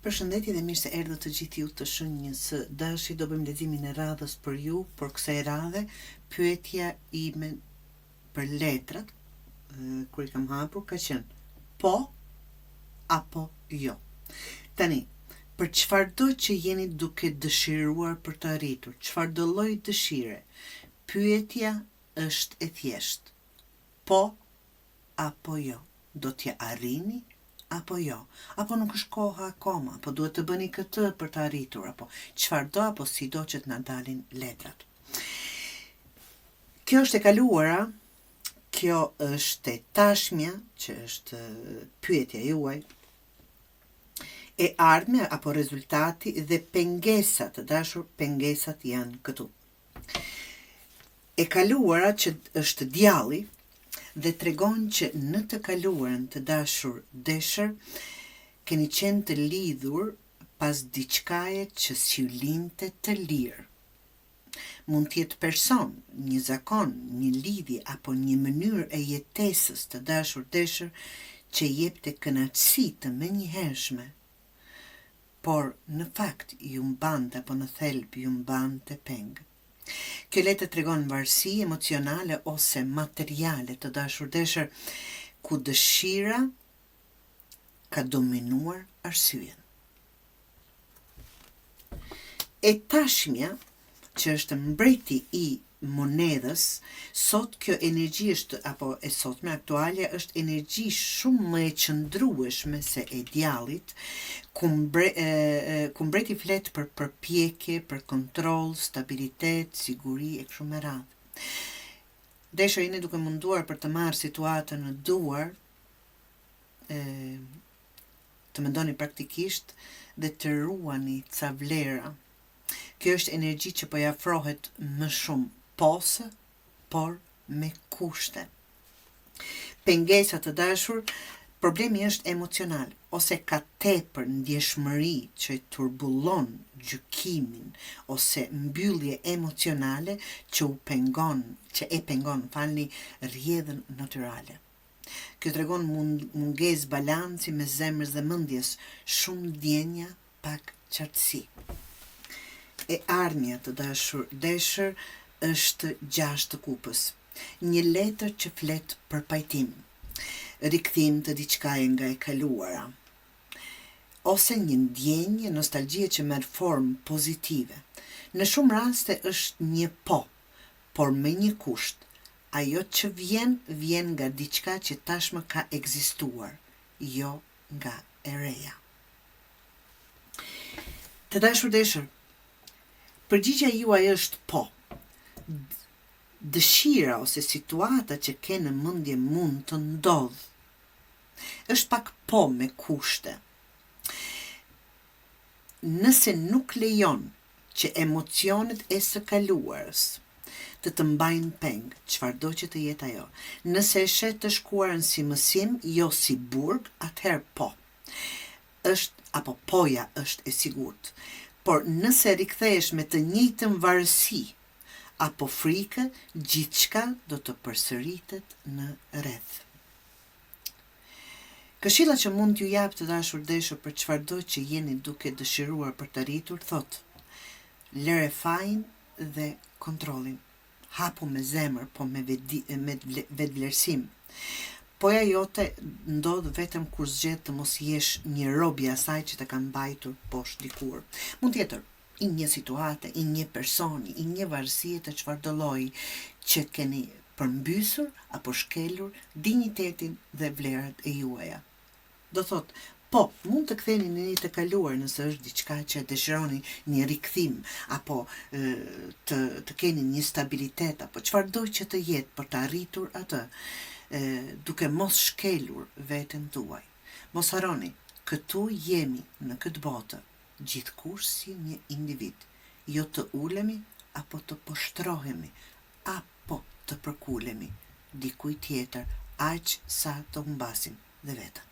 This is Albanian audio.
Përshëndetje dhe mirë se erdhët të gjithë ju të shënjës së Dashi. Do bëjmë leximin e radhës për ju, por kësaj radhe pyetja ime për letrat, kur I kam hapur, ka qenë po apo jo. Tani, për çfarëdo që jeni duke dëshiruar për të arritur, çfarëdo lloj dëshire, pyetja është e thjeshtë. Po apo jo. Do t'ja arrini apo jo, apo nuk është koha akoma, apo duhet të bëni këtë për të arritur, apo çfarëdo apo sido që të na dalin letrat. Kjo është e kaluara, kjo është e tashmja, që është pyetja juaj, e ardhmja apo rezultati dhe pengesat, të dashur, pengesat janë këtu. E kaluara që është djalli, dhe tregon që në të kaluarën, të dashur deshër, keni qenë të lidhur pas diçkaje që s'ju linte të lirë. Mund t'jetë person, një zakon, një lidhje apo një mënyrë e jetesës, të dashur deshër, që jepte kënaqësi të menjëhershme, por në fakt ju mbante apo në thelb ju mbante pengë. Kjo letër tregon varësi emocionale ose materiale, të dashur deshër, ku dëshira ka dominuar arsyen. E tashmja, që është mbreti I monedhës, sot kjo energji është, apo e sotme aktualja, është energji shumë më e qëndrueshme se e djallit, ku mbreti flet për përpjekje, për kontroll, stabilitet, siguri e kështu me radhë. Deshër jeni duke munduar për të marrë situatën në duar, të mendoni praktikisht dhe të ruani ca vlera. Kjo është energji që po i afrohet më shumë posë, por me kushte. Pengesa, të dashur, problemi është emocional, ose ka tepër ndjeshmëri që turbullon gjykimin, ose mbyllje emocionale që e pengon rrjedhën natyrale. Kjo tregon mungesë balanci me zemrës dhe mendjes, shumë ndjenja, pak qartësi. E ardhmja, të dashur deshër, është 6 të kupës. Një letër që flet për pajtim, rikthim të diçkaje nga e kaluara, ose një ndjenje, nostalgjie që merr formë pozitive. Në shumë raste është një po, por me një kusht. Ajo që vjen nga diçka që tashmë ka ekzistuar, jo nga e reja. Të dashur deshër, përgjigjja juaj është po. Dëshira ose situata që ke në mendje mund të ndodhë. Është pak po me kushte. Nëse nuk lejon që emocionet e së kaluarës të mbajnë peng, çfarëdo që të jetë ajo, nëse e shet të shkuarën si mësim, jo si burg, atëherë po. Apo poja është e sigurt. Por nëse rikthehesh me të njëjtën varësi apo frikë, gjithçka do të përsëritet në rreth. Këshilla që mund t'ju jap, të dashur deshur, për çfarëdo që jeni duke dëshiruar për të arritur, thotë: lëre fajin dhe kontrollin. Hapu me zemër, po me vetvlerësim. Poja jote ndodh vetëm kur zgjedh të mos jesh një rob I asaj që të ka mbajtur poshtë dikur. Mund tjetër I një situate, I një personi, I një varësie të çfarëdo lloji që keni përmbysur apo shkelur dinjitetin dhe vlerat e juaja. Do thot, po, mund të ktheni në një të kaluar nëse është diçka që dëshironi një rikthim, apo të keni një stabilitet, apo çfarëdo që të jetë për të arritur atë, duke mos shkelur veten tuaj. Mos harroni, këtu jemi në këtë botë, gjithkush si një individ, jo të ulemi apo të poshtrohemi, apo të përkulemi dikuj tjetër, aq sa të humbasim dhe vetën.